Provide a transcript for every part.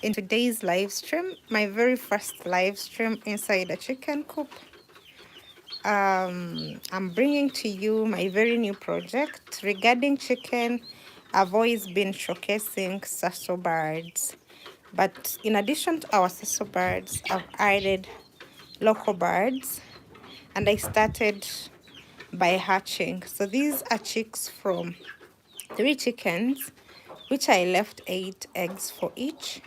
in today's live stream, my very first live stream inside a chicken coop. I'm bringing to you my very new project regarding chicken. I've always been showcasing sasso birds, but in addition to our sasso birds, I've added local birds, and I started by hatching. So these are chicks from 3 chickens, which I left 8 eggs for each,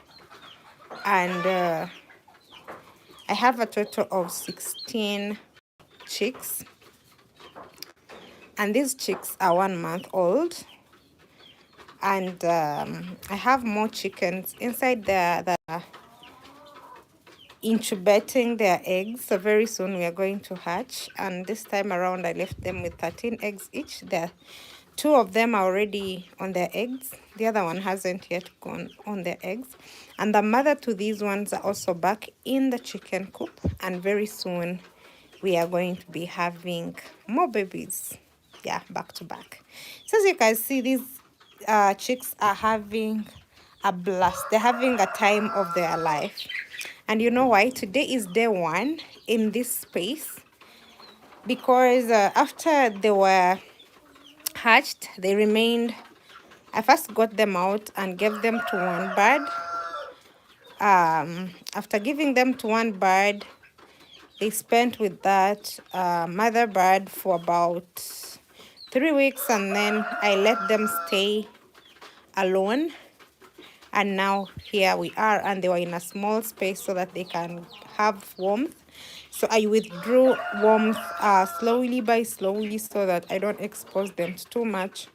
and I have a total of 16 chicks, and these chicks are 1 month old. And I have more chickens inside there that are incubating their eggs. So very soon we are going to hatch. And this time around, I left them with 13 eggs each. There, 2 of them are already on their eggs. The other one hasn't yet gone on their eggs. And the mother to these ones are also back in the chicken coop. And very soon we are going to be having more babies. Yeah, back to back. So as you can see, these chicks are having a blast. They're having a time of their life. And you know why? Today is day 1 in this space, because after they were hatched, they remained. I first got them out and gave them to one bird. After giving them to one bird, they spent with that mother bird for about 3 weeks, and then I let them stay alone. And now here we are, and they were in a small space so that they can have warmth. So I withdrew warmth slowly by slowly, so that I don't expose them to too much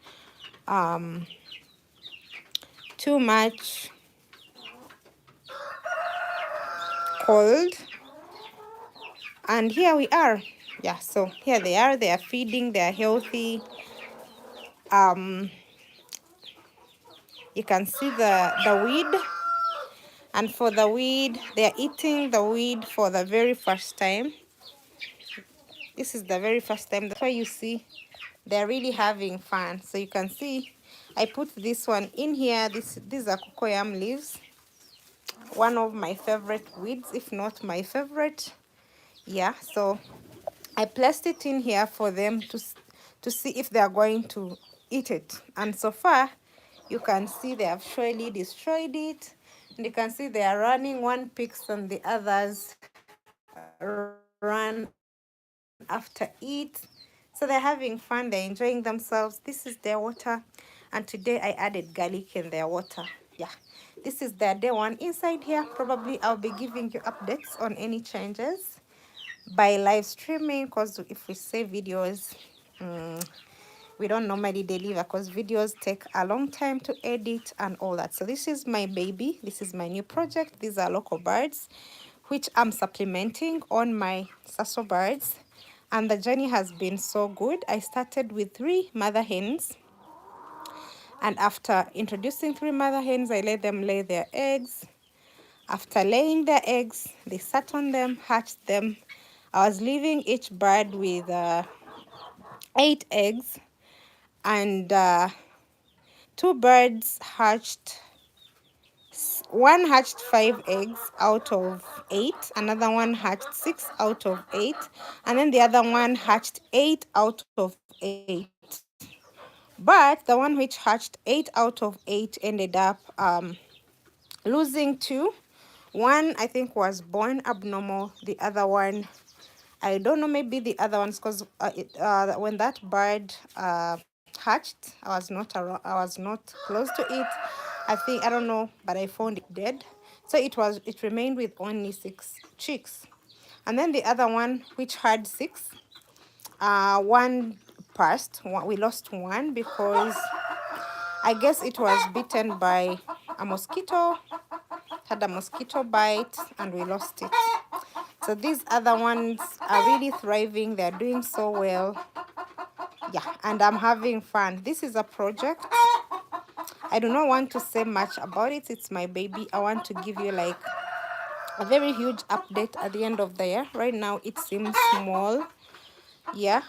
cold. And here we are. Yeah, so here they are feeding, they are healthy. You can see the weed, and for the weed, they are eating the weed for the very first time. This is the very first time. That's why you see they're really having fun. So you can see I put this one in here. These are cocoyam leaves, one of my favorite weeds, if not my favorite. Yeah, so I placed it in here for them to see if they are going to eat it. And so far, you can see they have surely destroyed it. And you can see they are running. One picks and the others run after it. So they're having fun. They're enjoying themselves. This is their water. And today I added garlic in their water. Yeah, this is their day 1 inside here. Probably I'll be giving you updates on any changes by live streaming, because if we say videos, we don't normally deliver, because videos take a long time to edit and all that. So this is my baby. This is my new project. These are local birds, which I'm supplementing on my sasso birds. And the journey has been so good. I started with 3 mother hens. And after introducing 3 mother hens, I let them lay their eggs. After laying their eggs, they sat on them, hatched them. I was leaving each bird with 8 eggs, and 2 birds hatched. One hatched 5 eggs out of 8, another one hatched 6 out of 8, and then the other one hatched 8 out of 8. But the one which hatched 8 out of 8 ended up losing 2. One, I think, was born abnormal. The other one, I don't know, maybe the other ones, because when that bird hatched, I was not close to it. I think, I don't know, but I found it dead. So it remained with only 6 chicks. And then the other one, which had 6, one passed. We lost one because I guess it was bitten by a mosquito, had a mosquito bite, and we lost it. So these other ones are really thriving. They're doing so well. Yeah, and I'm having fun. This is a project. I do not want to say much about it. It's my baby. I want to give you like a very huge update at the end of the year. Right now it seems small. Yeah,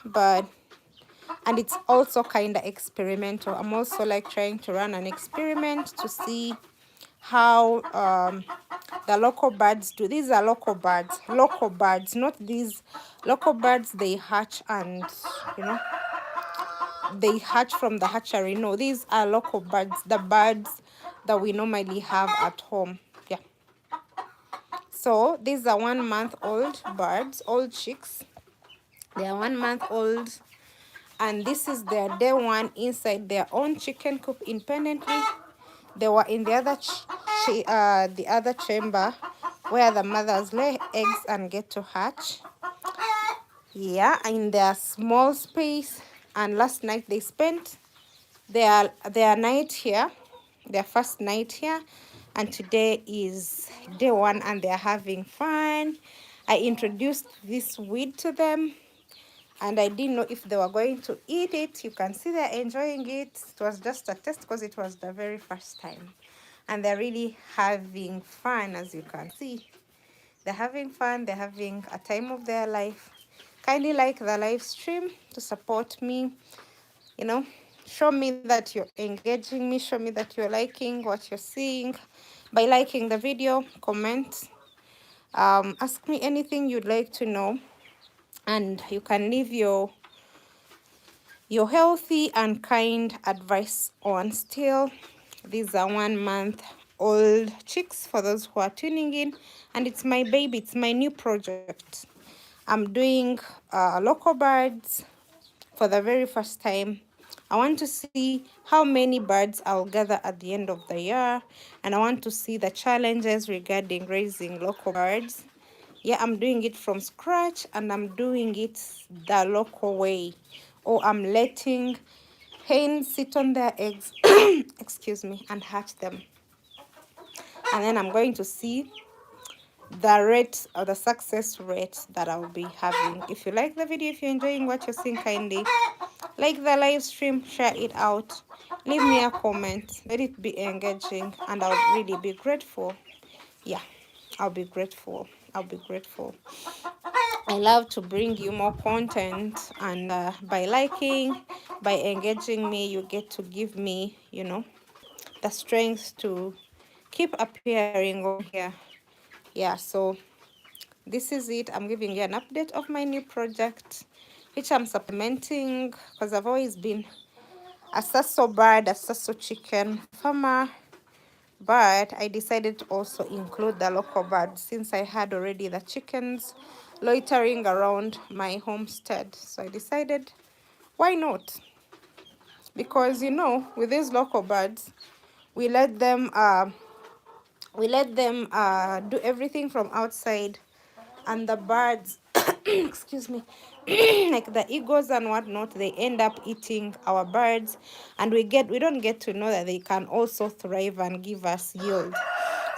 and it's also kind of experimental. I'm also like trying to run an experiment to see how the local birds do. These are local birds, not these local birds they hatch and you know they hatch from the hatchery. No, these are local birds, the birds that we normally have at home. Yeah, so these are 1 month old birds, old chicks. They are 1 month old, and this is their day one inside their own chicken coop independently. They were in the other chamber where the mothers lay eggs and get to hatch. Yeah, in their small space. And last night they spent their night here, their first night here, and today is day one and they're having fun. I introduced this weed to them and I didn't know if they were going to eat it. You can see they're enjoying it. It was just a test because it was the very first time, and they're really having fun. As you can see, they're having fun, they're having a time of their life. Kindly like the live stream to support me, you know, show me that you're engaging me, show me that you're liking what you're seeing by liking the video, comment, ask me anything you'd like to know, and you can leave your healthy and kind advice on. Still, these are 1 month old chicks for those who are tuning in, and it's my baby, it's my new project. I'm doing local birds for the very first time. I want to see how many birds I'll gather at the end of the year, and I want to see the challenges regarding raising local birds. Yeah, I'm doing it from scratch and I'm doing it the local way. Or I'm letting hens sit on their eggs, excuse me, and hatch them. And then I'm going to see the rate or the success rate that I'll be having. If you like the video, if you're enjoying what you're seeing, kindly like the live stream, share it out, leave me a comment, let it be engaging, and I'll really be grateful. Yeah, I'll be grateful. I'll be grateful. I love to bring you more content, and by liking, by engaging me, you get to give me, you know, the strength to keep appearing on here. Yeah, so this is it. I'm giving you an update of my new project, which I'm supplementing because I've always been a sasso bird, a sasso chicken farmer, but I decided to also include the local birds since I had already the chickens loitering around my homestead. So I decided, why not? Because you know, with these local birds, we let them do everything from outside, and the birds excuse me, like the eagles and whatnot, they end up eating our birds, and we don't get to know that they can also thrive and give us yield.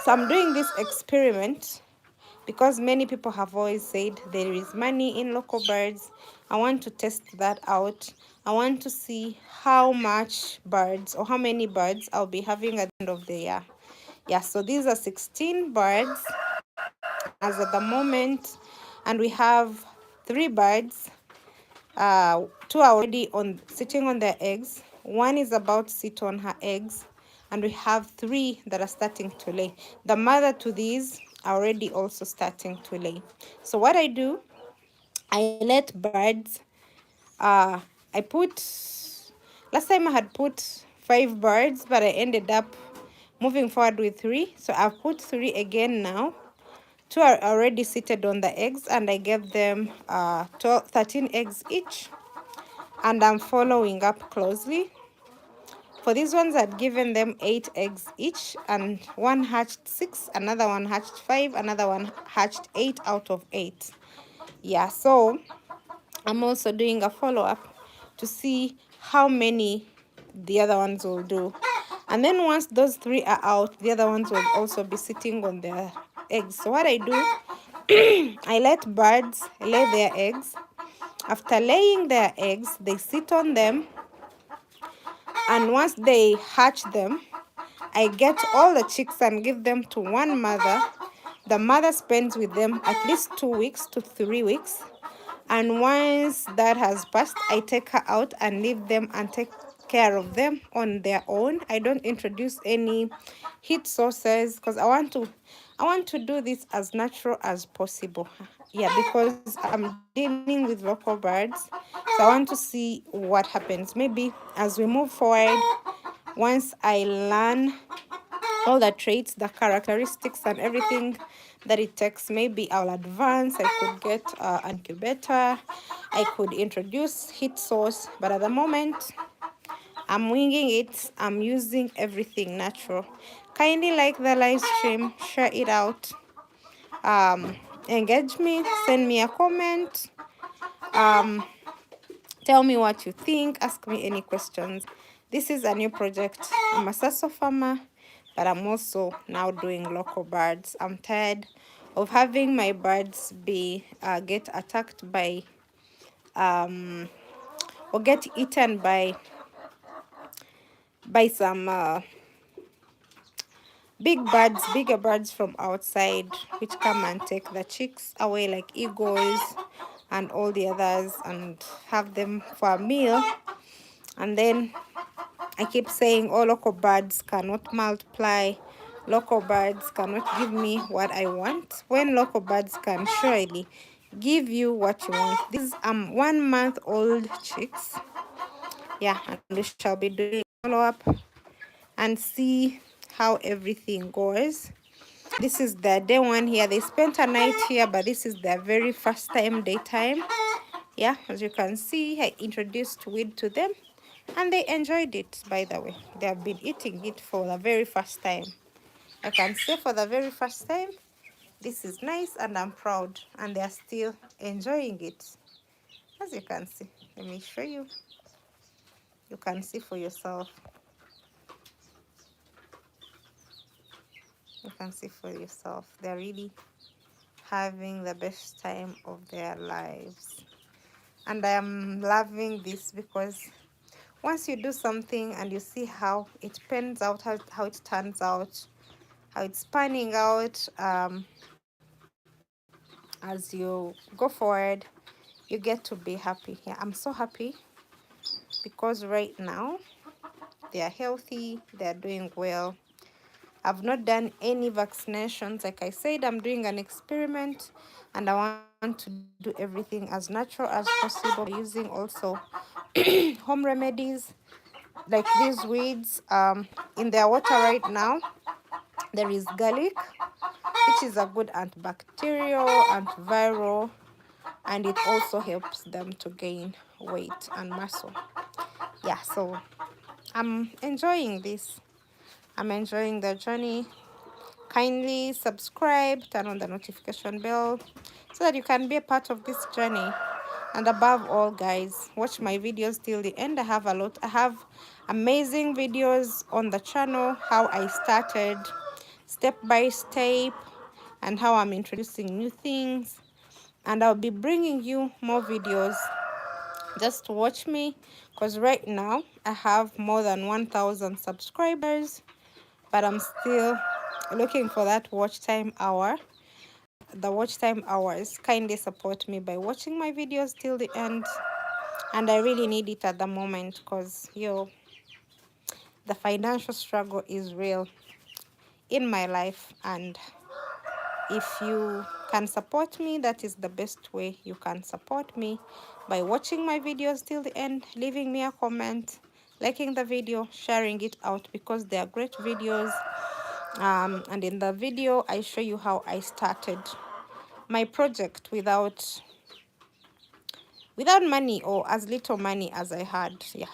So I'm doing this experiment because many people have always said there is money in local birds. I want to test that out. I want to see how much birds or how many birds I'll be having at the end of the year. Yeah, so these are 16 birds as at the moment, and we have 3 birds. 2 are already sitting on their eggs. 1 is about to sit on her eggs, and we have 3 that are starting to lay. The mother to these are already also starting to lay. So what I do, I let birds, I put, last time I had put 5 birds, but I ended up moving forward with 3. So I've put 3 again now. 2 are already seated on the eggs, and I gave them 13 eggs each, and I'm following up closely. For these ones, I'd given them 8 eggs each, and one hatched 6, another one hatched 5, another one hatched 8 out of 8. Yeah, so I'm also doing a follow-up to see how many the other ones will do. And then once those 3 are out, the other ones will also be sitting on their eggs. So what I do, I let birds lay their eggs. After laying their eggs, they sit on them, and once they hatch them, I get all the chicks and give them to one mother. The mother spends with them at least 2 weeks to 3 weeks, and once that has passed, I take her out and leave them and take care of them on their own. I don't introduce any heat sources because I want to do this as natural as possible. Yeah, because I'm dealing with local birds, so I want to see what happens. Maybe as we move forward, once I learn all the traits, the characteristics, and everything that it takes, maybe I'll advance. I could get an incubator. I could introduce heat source, but at the moment, I'm winging it. I'm using everything natural. Kindly like the live stream, share it out, um, engage me, send me a comment, um, tell me what you think, ask me any questions. This is a new project. I'm a sasso farmer, but I'm also now doing local birds. I'm tired of having my birds be get attacked by or get eaten by some bigger birds from outside, which come and take the chicks away, like eagles and all the others, and have them for a meal. And then I keep saying, oh, local birds cannot multiply. Local birds cannot give me what I want, when local birds can surely give you what you want. These 1-month-old chicks. Yeah, and we shall be doing follow-up and see how everything goes. This is the day one here. They spent a night here, but this is their very first time daytime. Yeah, as you can see, I introduced weed to them and they enjoyed it. By the way, they have been eating it for the very first time. I can say for the very first time, this is nice and I'm proud, and they are still enjoying it. As you can see, let me show you. You can see for yourself. You can see for yourself. They're really having the best time of their lives. And I am loving this because once you do something and you see how it pans out, how it turns out, how it's panning out, as you go forward, you get to be happy. Yeah, I'm so happy because right now they are healthy, they are doing well. I've not done any vaccinations. Like I said, I'm doing an experiment and I want to do everything as natural as possible, using also home remedies like these weeds. In their water right now, there is garlic, which is a good antibacterial, antiviral, and it also helps them to gain weight and muscle. Yeah, so I'm enjoying this. I'm enjoying the journey. Kindly subscribe, turn on the notification bell so that you can be a part of this journey. And above all, guys, watch my videos till the end. I have amazing videos on the channel, how I started step by step and how I'm introducing new things. And I'll be bringing you more videos. Just watch me, because right now I have more than 1,000 subscribers, but I'm still looking for that watch time hour. The watch time hours. Kindly support me by watching my videos till the end, and I really need it at the moment because the financial struggle is real in my life, and if you can support me, that is the best way you can support me, by watching my videos till the end, leaving me a comment, liking the video, sharing it out, because they are great videos. And in the video I show you how I started my project without money, or as little money as I had. Yeah,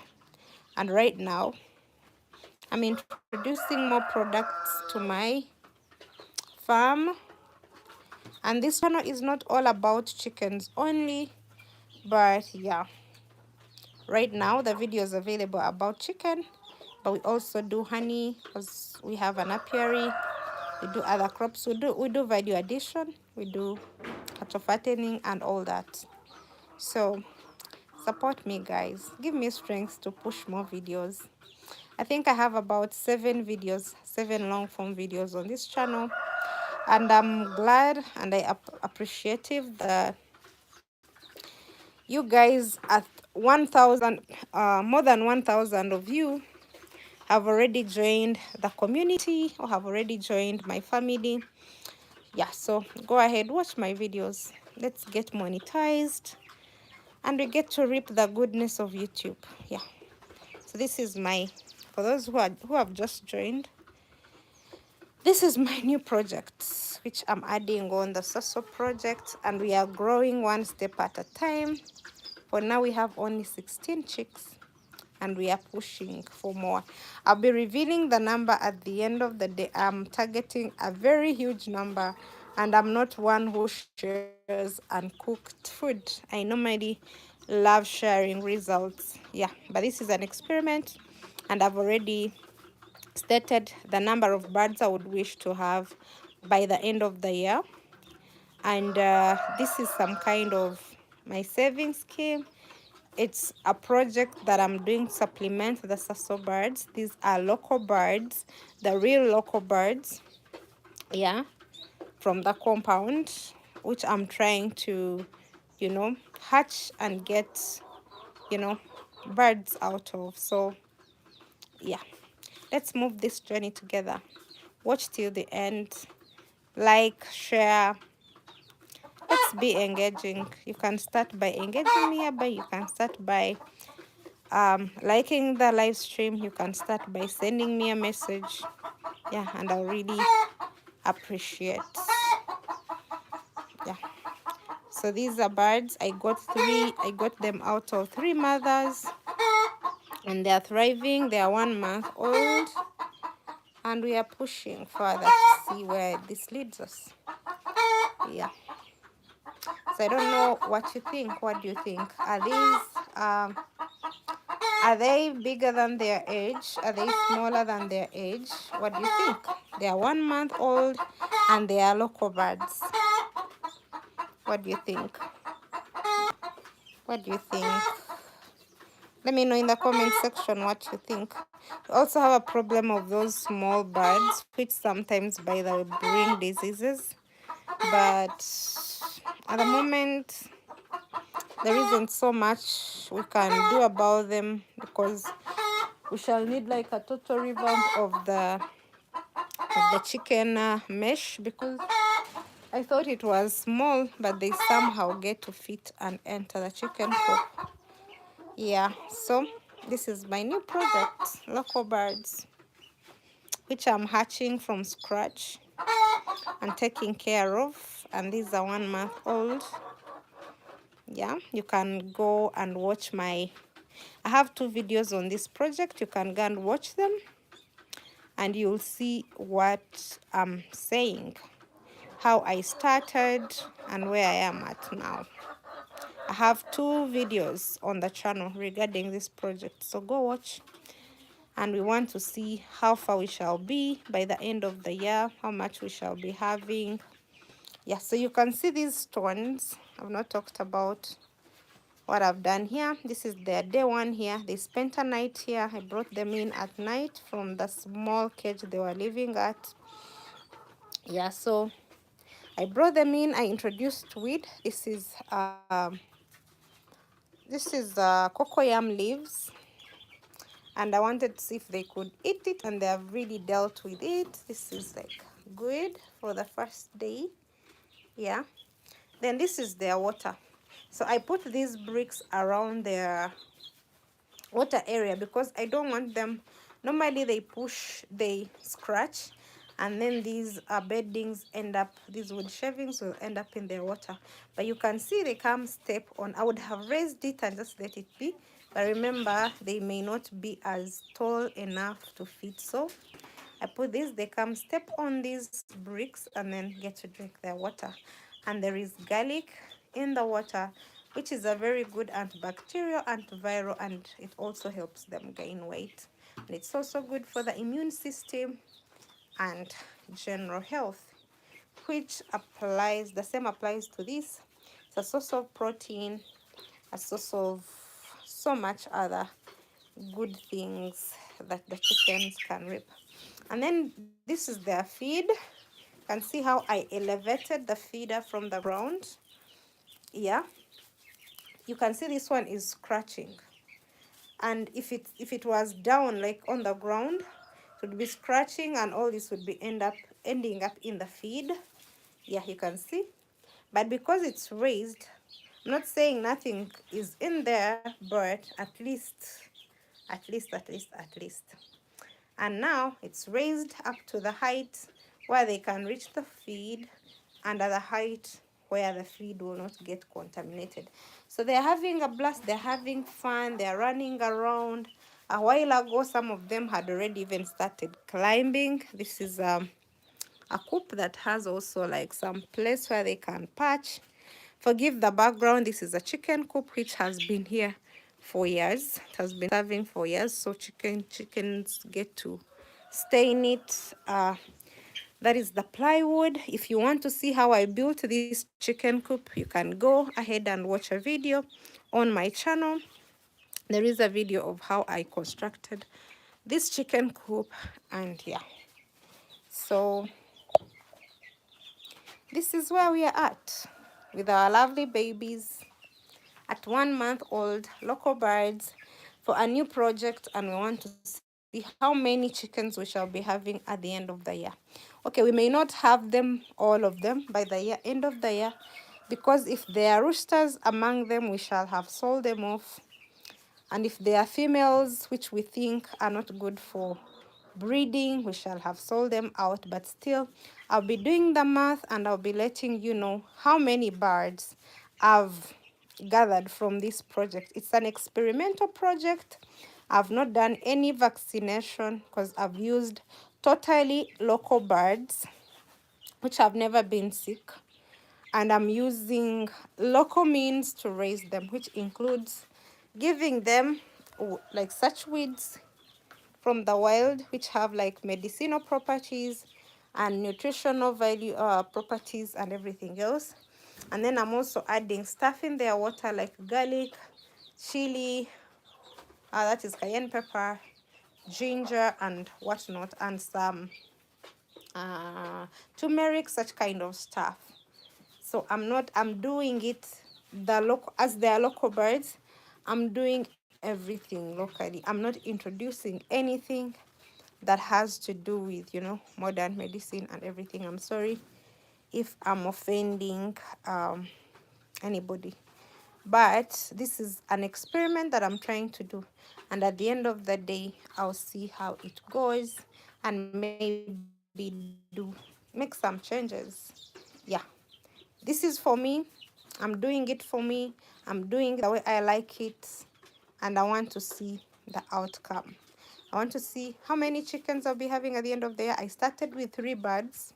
and right now I'm introducing more products to my farm. And this channel is not all about chickens only, but yeah, right now the video is available about chicken, but we also do honey because we have an apiary. We do other crops. We do value addition. We do cattle fattening and all that. So support me, guys. Give me strength to push more videos. I think I have about 7 videos, 7 long form videos on this channel, and I'm glad and I appreciative that you guys 1,000, more than 1,000 of you have already joined the community or have already joined my family. Yeah, so go ahead, watch my videos. Let's get monetized and we get to reap the goodness of YouTube. Yeah, so this is my, for those who have just joined, this is my new project which I'm adding on the Soso project, and we are growing one step at a time. For now we have only 16 chicks and we are pushing for more. I'll be revealing the number at the end of the day. I'm targeting a very huge number, and I'm not one who shares uncooked food. I normally love sharing results. Yeah, but this is an experiment, and I've already stated the number of birds I would wish to have by the end of the year. And this is some kind of my saving scheme. It's a project that I'm doing to supplement the Sasso birds. These are local birds, the real local birds, yeah, from the compound, which I'm trying to, hatch and get, birds out of. So, yeah, let's move this journey together. Watch till the end. Like, share. Let's be engaging. You can start by engaging me, but you can start by liking the live stream. You can start by sending me a message. Yeah, and I'll really appreciate. Yeah, so these are birds. I got them out of 3 mothers, and they are thriving. They are 1 month old, and we are pushing further to see where this leads us. Yeah, so I don't know what you think. What do you think? Are they bigger than their age? Are they smaller than their age? What do you think? They are 1 month old and they are local birds. What do you think? What do you think? Let me know in the comment section what you think. We also have a problem of those small birds, which sometimes, by the way, bring diseases. But at the moment, there isn't so much we can do about them, because we shall need like a total revamp of the chicken mesh, because I thought it was small, but they somehow get to fit and enter the chicken coop. Yeah, so this is my new project, local birds, which I'm hatching from scratch and taking care of. And these are 1 month old. Yeah, you can go and watch I have 2 videos on this project. You can go and watch them and you'll see what I'm saying, how I started and where I am at now. I have 2 videos on the channel regarding this project, so go watch. And we want to see how far we shall be by the end of the year, how much we shall be having. Yeah, so you can see these stones. I've not talked about what I've done here. This is their day 1 here. They spent a night here. I brought them in at night from the small cage they were living at. Yeah, so I brought them in. I introduced weed. This is cocoyam leaves, and I wanted to see if they could eat it, and they have really dealt with it. This is like good for the first day. Yeah, then this is their water. So I put these bricks around their water area because I don't want them. Normally they scratch, and then these beddings end up, these wood shavings will end up in their water. But you can see they come step on. I would have raised it and just let it be, but remember they may not be as tall enough to fit. So I put this, they come step on these bricks and then get to drink their water. And there is garlic in the water, which is a very good antibacterial, antiviral, and it also helps them gain weight. And it's also good for the immune system and general health, which applies, the same applies to this. It's a source of protein, a source of so much other good things that the chickens can reap. And then this is their feed. You can see how I elevated the feeder from the ground. Yeah, You can see this one is scratching, and if it was down like on the ground, it would be scratching, and all this would be ending up in the feed. Yeah, you can see. But because it's raised, I'm not saying nothing is in there, but at least. And now it's raised up to the height where they can reach the feed, and at the height where the feed will not get contaminated. So they're having a blast, they're having fun, they're running around. A while ago, some of them had already even started climbing. This is a coop that has also like some place where they can perch. Forgive the background, this is a chicken coop which has been here for years. It has been serving for years, so chickens get to stay in it. That is the plywood. If you want to see how I built this chicken coop, you can go ahead and watch a video on my channel. There is a video of how I constructed this chicken coop, and yeah, so this is where we are at with our lovely babies at 1 month old, local birds, for a new project, and we want to see how many chickens we shall be having at the end of the year. Okay, we may not have them, all of them, by the end of the year, because if there are roosters among them, we shall have sold them off. And if they are females, which we think are not good for breeding, we shall have sold them out. But still, I'll be doing the math, and I'll be letting you know how many birds I've gathered from this project. It's an experimental project. I've not done any vaccination because I've used totally local birds which have never been sick, and I'm using local means to raise them, which includes giving them like such weeds from the wild, which have like medicinal properties and nutritional value properties and everything else. And then I'm also adding stuff in their water like garlic, chili, that is cayenne pepper, ginger and whatnot, and some turmeric, such kind of stuff. So I'm doing it as they are local birds. I'm doing everything locally. I'm not introducing anything that has to do with, modern medicine and everything. I'm sorry if I'm offending anybody, but this is an experiment that I'm trying to do, and at the end of the day, I'll see how it goes and maybe make some changes. Yeah, this is for me. I'm doing it for me. I'm doing it the way I like it, and I want to see the outcome. I want to see how many chickens I'll be having at the end of the year. I started with 3 birds,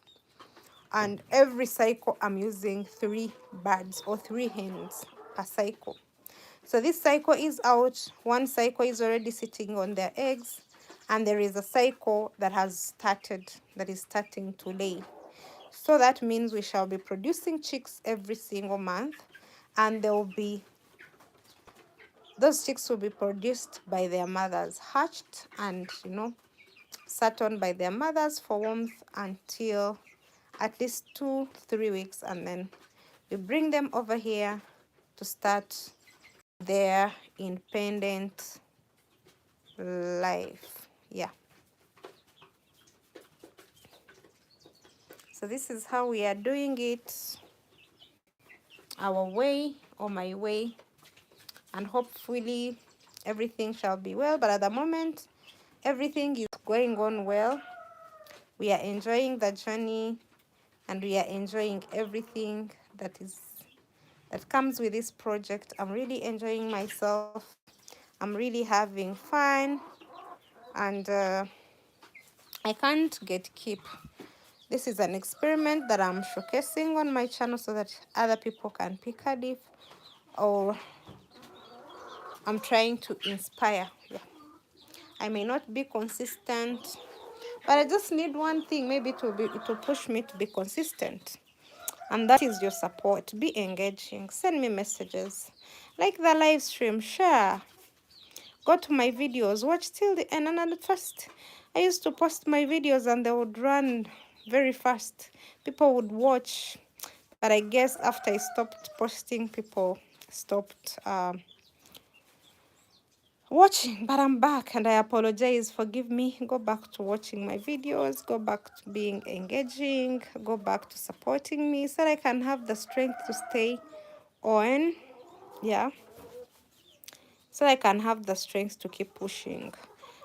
and every cycle I'm using 3 birds or 3 hens per cycle. So this cycle is out. One cycle is already sitting on their eggs, and there is a cycle that has started, that is starting to lay. So that means we shall be producing chicks every single month, and those chicks will be produced by their mothers, hatched and sat on by their mothers for warmth until at least 2-3 weeks, and then we bring them over here to start their independent life. Yeah, so this is how we are doing it, our way or my way, and hopefully everything shall be well. But at the moment, everything is going on well. We are enjoying the journey, and we are enjoying everything that comes with this project. I'm really enjoying myself. I'm really having fun, and I can't keep. This is an experiment that I'm showcasing on my channel so that other people can pick a leaf, or I'm trying to inspire. Yeah, I may not be consistent, but I just need one thing maybe to push me to be consistent. And that is your support. Be engaging. Send me messages. Like the live stream. Share. Go to my videos. Watch till the end. And at first, I used to post my videos and they would run very fast. People would watch. But I guess after I stopped posting, people stopped watching, but I'm back and I apologize. Forgive me. Go back to watching my videos, go back to being engaging, go back to supporting me so that I can have the strength to stay on. Yeah, so I can have the strength to keep pushing.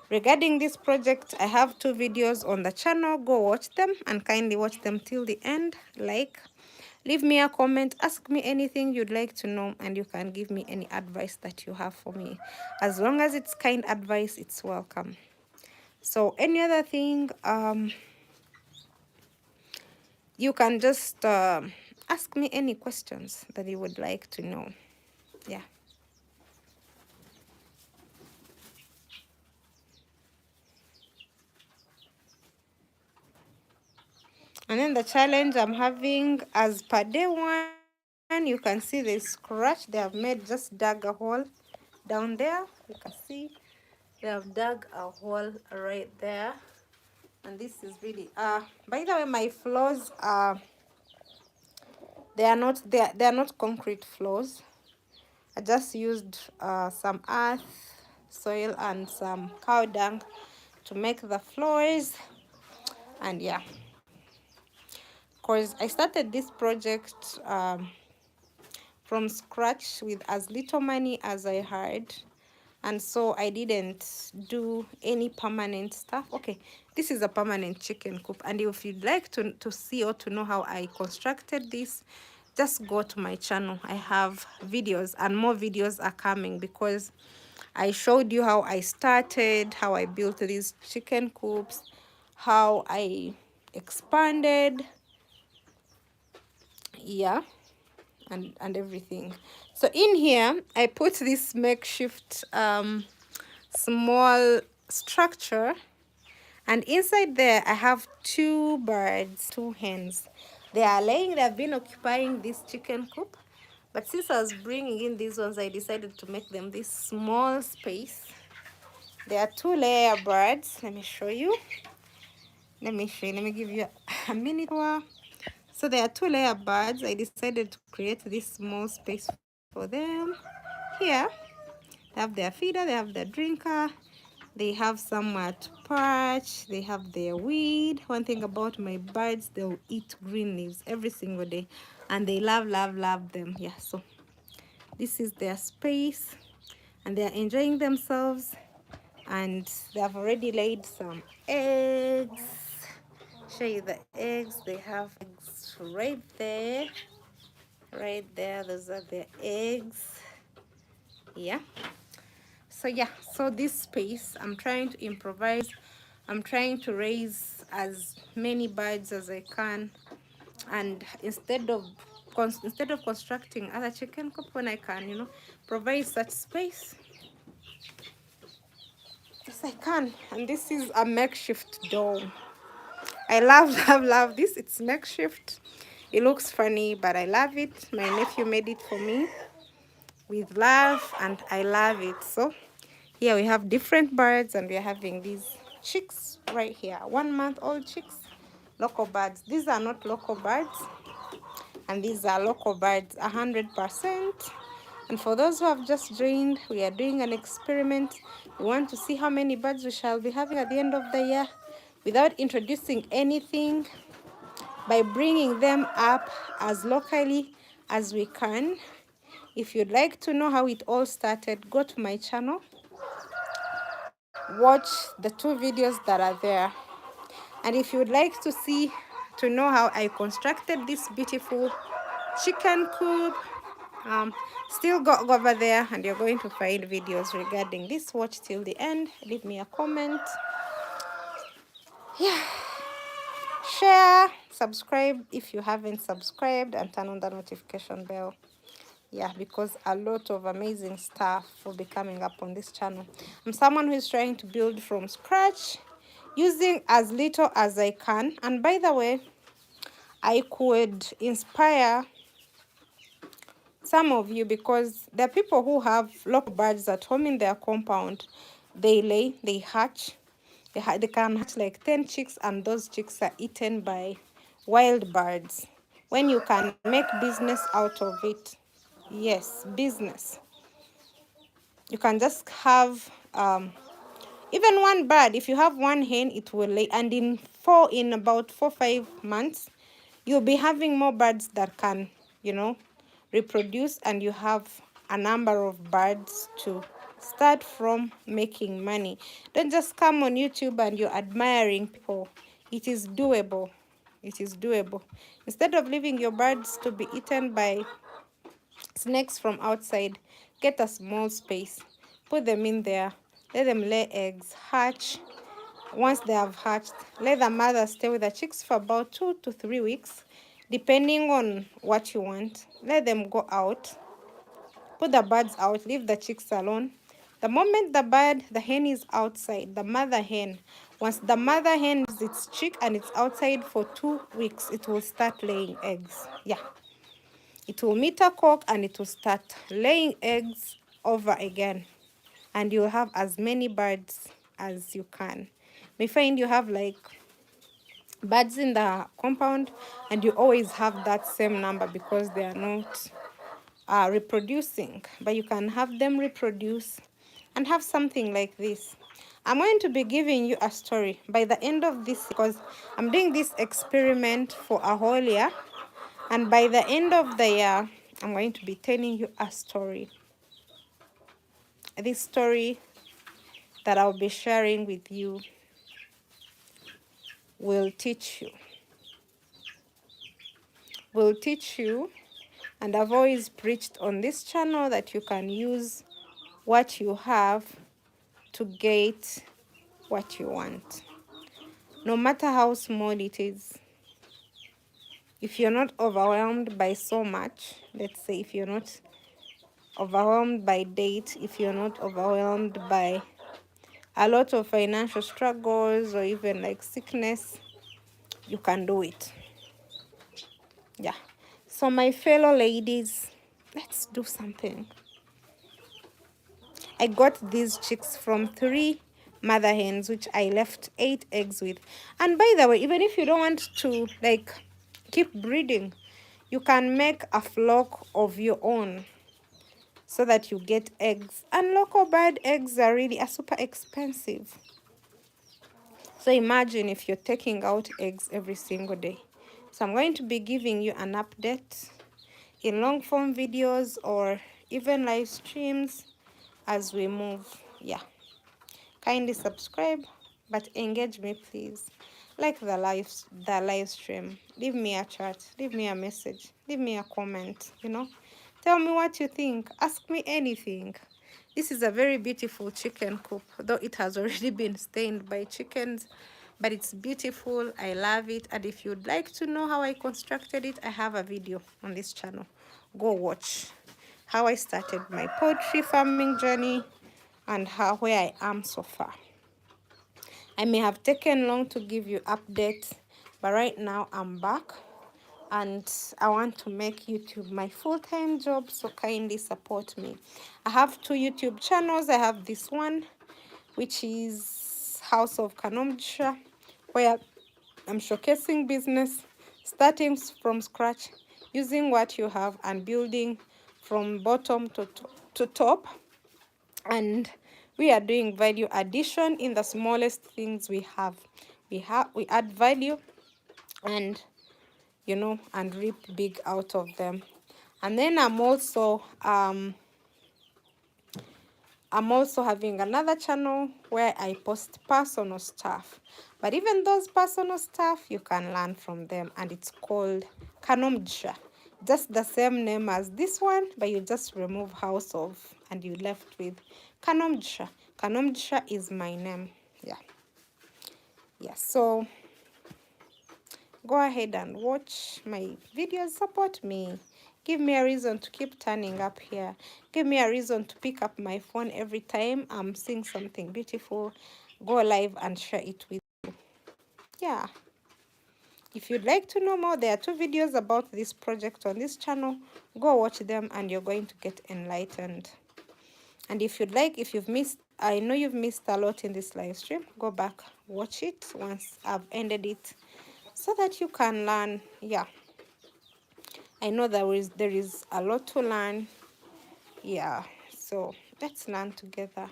Regarding this project, I have 2 videos on the channel. Go watch them and kindly watch them till the end. Like, leave me a comment, ask me anything you'd like to know, and you can give me any advice that you have for me. As long as it's kind advice, it's welcome. So any other thing, you can just ask me any questions that you would like to know. Yeah. And then the challenge I'm having as per day 1, you can see the scratch they have made, just dug a hole down there. You can see they have dug a hole right there. And this is really by the way, my floors are, they are not concrete floors. I just used some earth, soil, and some cow dung to make the floors. And yeah, because I started this project from scratch with as little money as I had, and so I didn't do any permanent stuff. Okay, this is a permanent chicken coop, and if you'd like to see or to know how I constructed this, just go to my channel. I have videos, and more videos are coming, because I showed you how I started, how I built these chicken coops, how I expanded. Yeah, and everything. So in here I put this makeshift small structure, and inside there I have 2 birds, 2 hens. They are laying, they have been occupying this chicken coop, but since I was bringing in these ones, I decided to make them this small space. They are 2-layer birds. Let me show you. Let me give you a minute. So there are 2-layer birds. I decided to create this small space for them. Here, they have their feeder, they have their drinker, they have somewhere to perch, they have their weed. One thing about my birds, they'll eat green leaves every single day, and they love, love, love them. Yeah, so this is their space, and they're enjoying themselves, and they have already laid some eggs. Show you the eggs. They have eggs right there. Those are their eggs. Yeah. So yeah, so this space, I'm trying to improvise. I'm trying to raise as many birds as I can, and instead of constructing other chicken coop, when I can, provide such space, yes I can. And this is a makeshift dome. I love love love this. It's makeshift. It looks funny, but I love it. My nephew made it for me with love, and I love it. So here we have different birds, and we're having these chicks right here, 1-month-old chicks, local birds. These are not local birds, and these are local birds 100%. And for those who have just joined, we are doing an experiment. We want to see how many birds we shall be having at the end of the year without introducing anything, by bringing them up as locally as we can. If you'd like to know how it all started, go to my channel, watch the 2 videos that are there. And if you'd like to know how I constructed this beautiful chicken coop, still go over there, and you're going to find videos regarding this. Watch till the end, leave me a comment, yeah, share, subscribe if you haven't subscribed, and turn on the notification bell. Yeah, because a lot of amazing stuff will be coming up on this channel. I'm someone who is trying to build from scratch, using as little as I can. And by the way, I could inspire some of you, because there are people who have local birds at home in their compound. They lay, they hatch, they can hatch like 10 chicks, and those chicks are eaten by wild birds. When you can make business out of it, Yes, business. You can just have even one bird. If you have one hen, it will lay, and in about 4 5 months, you'll be having more birds that can, you know, reproduce, and you have a number of birds to start from making money. Don't just come on YouTube and you're admiring people. It is doable. It is doable. Instead of leaving your birds to be eaten by snakes from outside, get a small space, put them in there, let them lay eggs, hatch. Once they have hatched, let the mother stay with the chicks for about 2 to 3 weeks, depending on what you want. Let them go out, put the birds out, leave the chicks alone. The moment the hen is outside, the mother hen, once the mother hen is its chick and it's outside for 2 weeks, it will start laying eggs. Yeah. It will meet a cock and it will start laying eggs over again. And you'll have as many birds as you can. May find you have like birds in the compound and you always have that same number because they are not reproducing. But you can have them reproduce and have something like this. I'm going to be giving you a story by the end of this because I'm doing this experiment for a whole year. And by the end of the year, I'm going to be telling you a story. This story that I'll be sharing with you will teach you. Will teach you, and I've always preached on this channel that you can use what you have to get what you want. No matter how small it is. If you're not overwhelmed by so much, let's say if you're not overwhelmed by debt, if you're not overwhelmed by a lot of financial struggles or even like sickness, you can do it. Yeah. So my fellow ladies, let's do something. I got these chicks from 3 mother hens, which I left 8 eggs with. And by the way, even if you don't want to like keep breeding, you can make a flock of your own so that you get eggs. And local bird eggs are super expensive. So imagine if you're taking out eggs every single day. So I'm going to be giving you an update in long form videos or even live streams as we move. Yeah. Kindly subscribe, but engage me please. Like the live stream. Leave me a chat. Leave me a message. Leave me a comment, you know. Tell me what you think. Ask me anything. This is a very beautiful chicken coop, though it has already been stained by chickens, but it's beautiful. I love it. And if you'd like to know how I constructed it, I have a video on this channel. Go watch how I started my poultry farming journey and where I am so far. I may have taken long to give you updates, but right now I'm back and I want to make YouTube my full-time job, so kindly support me. I have 2 YouTube channels. I have this one, which is House of Kanomjsha, where I'm showcasing business, starting from scratch, using what you have and building from bottom to top. And we are doing value addition in the smallest things we have. We add value and, you know, and reap big out of them. And then I'm also having another channel where I post personal stuff. But even those personal stuff, you can learn from them, and it's called Kanomjsha. Just the same name as this one, but you just remove house of and you left with Kanomjsha. Kanomjsha is my name. Yeah. So go ahead and watch my videos. Support me. Give me a reason to keep turning up here. Give me a reason to pick up my phone every time I'm seeing something beautiful. Go live and share it with you. Yeah. If you'd like to know more, there are 2 videos about this project on this channel. Go watch them and you're going to get enlightened. And if you've missed, I know you've missed a lot in this live stream, go back, watch it once I've ended it so that you can learn. Yeah. I know there is a lot to learn, Yeah, so let's learn together.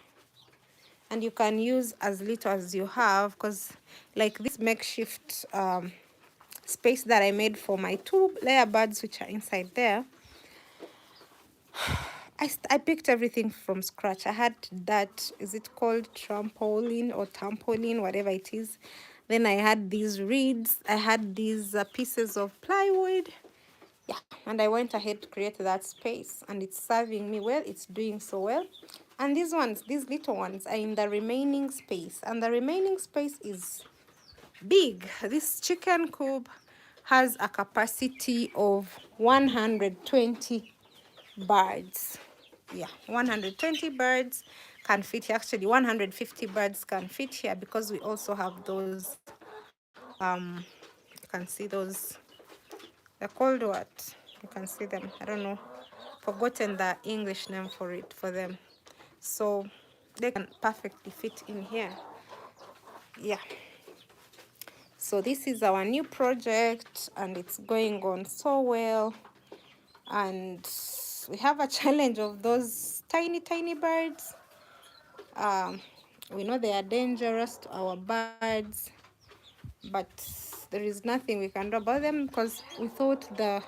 And you can use as little as you have, because like this makeshift space that I made for my 2-layer birds, which are inside there, I picked everything from scratch. I had that, is it called trampoline or trampoline, whatever it is. Then I had these reeds. I had these pieces of plywood. Yeah, and I went ahead to create that space, and it's serving me well. It's doing so well. And these ones, these little ones, are in the remaining space, and the remaining space is big. This chicken coop has a capacity of 120 birds. Yeah, 120 birds can fit here. Actually 150 birds can fit here, because we also have those you can see those, they're called what, you can see them, I don't know, forgotten the English name for it, for them. So they can perfectly fit in here. Yeah, so this is our new project, and it's going on so well. And we have a challenge of those tiny birds. We know they are dangerous to our birds, but there is nothing we can do about them, because we thought the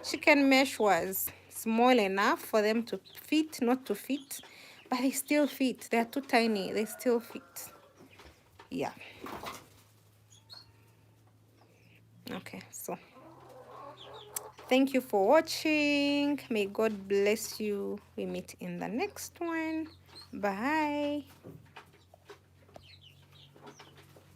chicken mesh was small enough for them to fit, not to fit, but they still fit. They are too tiny, they still fit. Yeah, okay, so thank you for watching. May God bless you. We meet in the next one. Bye.